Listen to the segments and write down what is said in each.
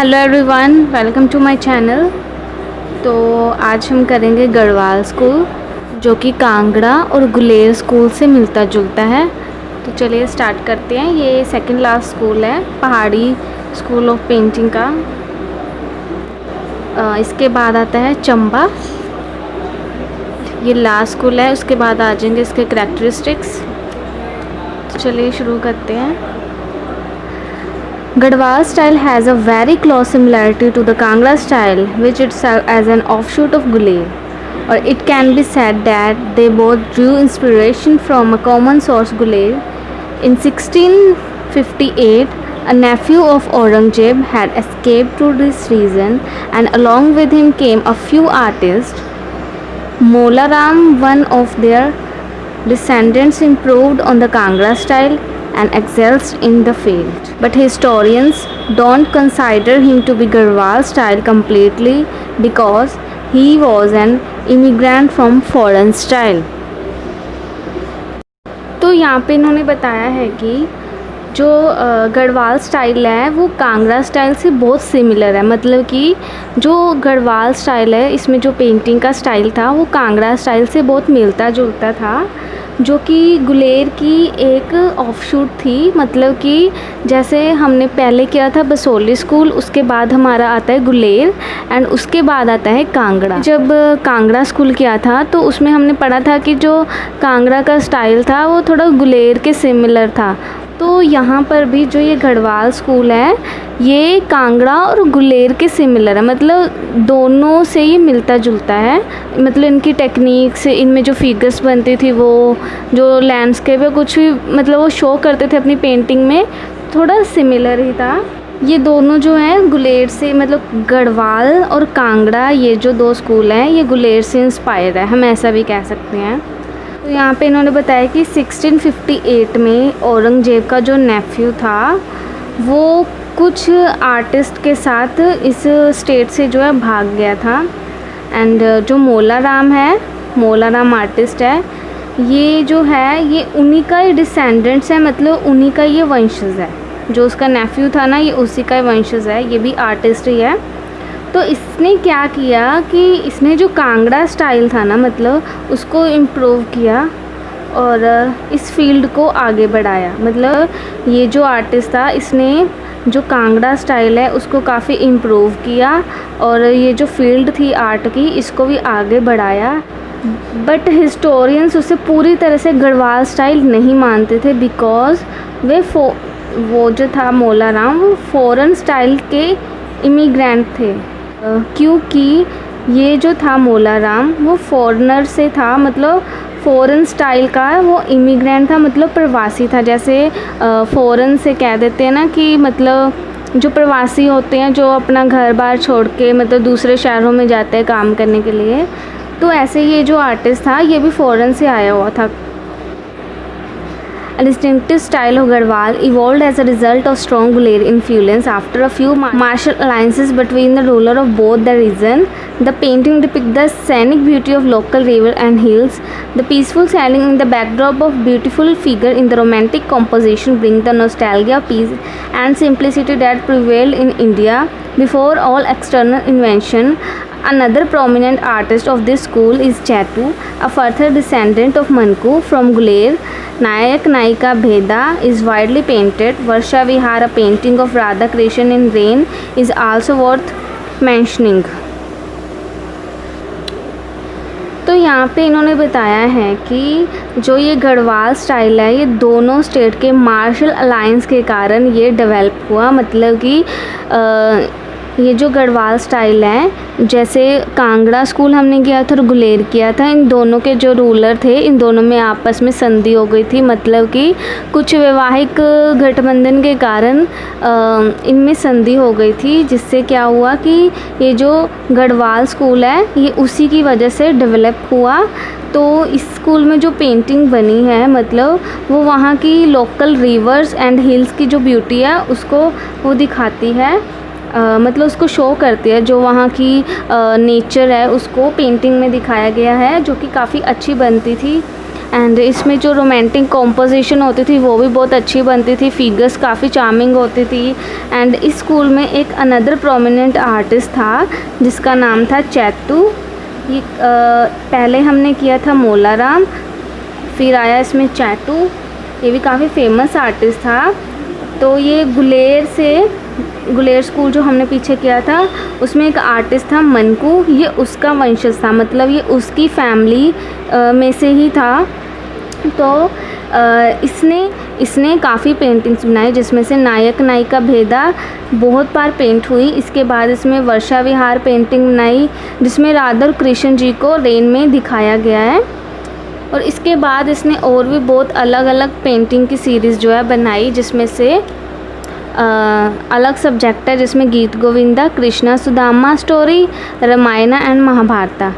Hello everyone, welcome to my channel. तो आज हम करेंगे गढ़वाल स्कूल, जो कि कांगड़ा और गुलेर स्कूल से मिलता जुलता है। तो चलिए स्टार्ट करते हैं। ये सेकंड लास्ट स्कूल है, पहाड़ी स्कूल ऑफ पेंटिंग का। इसके बाद आता है चंबा, ये लास्ट स्कूल है। उसके बाद आ जाएंगे इसके करैक्टरिस्टिक्स। तो चलिए शुरू करते हैं। Garhwal style has a very close similarity to the Kangra style, which itself as an offshoot of Guler, or it can be said that they both drew inspiration from a common source, Guler. In 1658, a nephew of Aurangzeb had escaped to this region, and along with him came a few artists. Mola Ram, one of their descendants, improved on the Kangra style and excels in the field, but historians don't consider him to be Garhwal style completely because he was an immigrant from foreign style. तो यहाँ पे इन्होंने बताया है कि जो Garhwal style है वो कांगड़ा स्टाइल से बहुत सिमिलर है। मतलब कि जो गढ़वाल स्टाइल है, इसमें जो पेंटिंग का स्टाइल था वो कांगड़ा स्टाइल से बहुत मिलता जुलता था, जो कि गुलेर की एक ऑफशूट थी। मतलब कि जैसे हमने पहले किया था बसोली स्कूल, उसके बाद हमारा आता है गुलेर एंड उसके बाद आता है कांगड़ा। जब कांगड़ा स्कूल किया था तो उसमें हमने पढ़ा था कि जो कांगड़ा का स्टाइल था वो थोड़ा गुलेर के सिमिलर था। तो यहाँ पर भी जो ये गढ़वाल स्कूल है ये कांगड़ा और गुलेर के सिमिलर है, मतलब दोनों से ये मिलता जुलता है। मतलब इनकी टेक्निक से, इनमें जो फिगर्स बनती थी, वो जो लैंडस्केप है कुछ भी, मतलब वो शो करते थे अपनी पेंटिंग में, थोड़ा सिमिलर ही था। ये दोनों जो हैं गुलेर से, मतलब गढ़वाल और कांगड़ा, ये जो दो स्कूल हैं ये गुलेर से इंस्पायर है, हम ऐसा भी कह सकते हैं। तो यहाँ पे इन्होंने बताया कि 1658 में औरंगजेब का जो नेफ्यू था वो कुछ आर्टिस्ट के साथ इस स्टेट से जो है भाग गया था। एंड जो मोला राम है, मोला राम आर्टिस्ट है, ये जो है ये उन्हीं का ही डिसेंडेंट्स है, मतलब उन्हीं का ये वंशज है। जो उसका नेफ्यू था ना, ये उसी का वंशज है, ये भी आर्टिस्ट ही है। तो इसने क्या किया कि इसने जो कांगड़ा स्टाइल था ना, मतलब उसको इम्प्रूव किया और इस फील्ड को आगे बढ़ाया। मतलब ये जो आर्टिस्ट था इसने जो कांगड़ा स्टाइल है उसको काफ़ी इम्प्रूव किया और ये जो फील्ड थी आर्ट की इसको भी आगे बढ़ाया। बट हिस्टोरियंस उसे पूरी तरह से गढ़वाल स्टाइल नहीं मानते थे, बिकॉज वो जो था मोला राम वो फॉरेन स्टाइल के इमिग्रेंट थे। क्योंकि ये जो था मोला राम वो फॉरेनर से था, मतलब फ़ॉरेन स्टाइल का वो इमिग्रेंट था, मतलब प्रवासी था। जैसे फ़ॉरेन से कह देते हैं ना कि मतलब जो प्रवासी होते हैं जो अपना घर बार छोड़ के मतलब दूसरे शहरों में जाते हैं काम करने के लिए, तो ऐसे ये जो आर्टिस्ट था ये भी फ़ॉरेन से आया हुआ था। A distinctive style of Garhwal evolved as a result of strong Guler influence after a few martial alliances between the ruler of both the region. The painting depicts the scenic beauty of local river and hills. The peaceful sailing in the backdrop of beautiful figure in the romantic composition bring the nostalgia, peace and simplicity that prevailed in India before all external invention. Another prominent artist of this school is Chetu, a further descendant of Manku from Guler. Nayak Nayika Bheda is widely painted. Varsha Vihar, a painting of Radha Krishna in rain, is also worth mentioning. तो यहाँ पे इन्होंने बताया है कि जो ये Garhwal style है ये दोनों स्टेट के मार्शल अलायंस के कारण ये डेवलप हुआ। मतलब कि ये जो गढ़वाल स्टाइल है, जैसे कांगड़ा स्कूल हमने किया था और गुलेर किया था, इन दोनों के जो रूलर थे इन दोनों में आपस में संधि हो गई थी। मतलब कि कुछ वैवाहिक गठबंधन के कारण इनमें संधि हो गई थी, जिससे क्या हुआ कि ये जो गढ़वाल स्कूल है ये उसी की वजह से डेवलप हुआ। तो इस स्कूल में जो पेंटिंग बनी है मतलब वो वहाँ की लोकल रिवर्स एंड हिल्स की जो ब्यूटी है उसको वो दिखाती है, मतलब उसको शो करती है। जो वहाँ की नेचर है उसको पेंटिंग में दिखाया गया है, जो कि काफ़ी अच्छी बनती थी। एंड इसमें जो रोमांटिक कॉम्पोजिशन होती थी वो भी बहुत अच्छी बनती थी, फिगर्स काफ़ी चार्मिंग होती थी। एंड इस स्कूल में एक अनदर प्रोमिनेंट आर्टिस्ट था जिसका नाम था चैतू। ये पहले हमने किया था मोलाराम, फिर आया इसमें चैतू, ये भी काफ़ी फेमस आर्टिस्ट था। तो ये गुलेर स्कूल जो हमने पीछे किया था उसमें एक आर्टिस्ट था मनकू, ये उसका वंशज था, मतलब ये उसकी फैमिली में से ही था। तो इसने काफ़ी पेंटिंग्स बनाई जिसमें से नायक नायिका भेदा बहुत बार पेंट हुई। इसके बाद इसमें वर्षा विहार पेंटिंग बनाई जिसमें राधा और कृष्ण जी को रेन में दिखाया गया है। और इसके बाद इसने और भी बहुत अलग अलग पेंटिंग की सीरीज़ जो है बनाई, जिसमें से अलग सब्जेक्ट है जिसमें गीत गोविंदा, कृष्णा सुदामा स्टोरी, रामायण एंड महाभारता।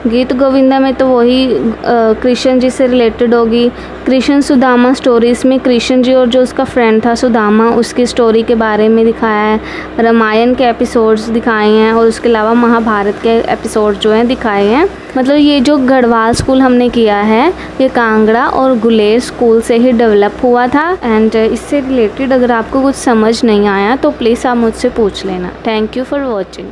गीत गोविंदा में तो वही कृष्ण जी से रिलेटेड होगी। कृष्ण सुदामा स्टोरी, इसमें कृष्ण जी और जो उसका फ्रेंड था सुदामा उसकी स्टोरी के बारे में दिखाया है। रामायण के एपिसोड्स दिखाए हैं और उसके अलावा महाभारत के एपिसोड जो हैं दिखाए हैं। मतलब ये जो गढ़वाल स्कूल हमने किया है ये कांगड़ा और गुलेर स्कूल से ही डेवलप हुआ था। एंड इससे रिलेटेड अगर आपको कुछ समझ नहीं आया तो प्लीज़ आप मुझसे पूछ लेना। Thank you for watching.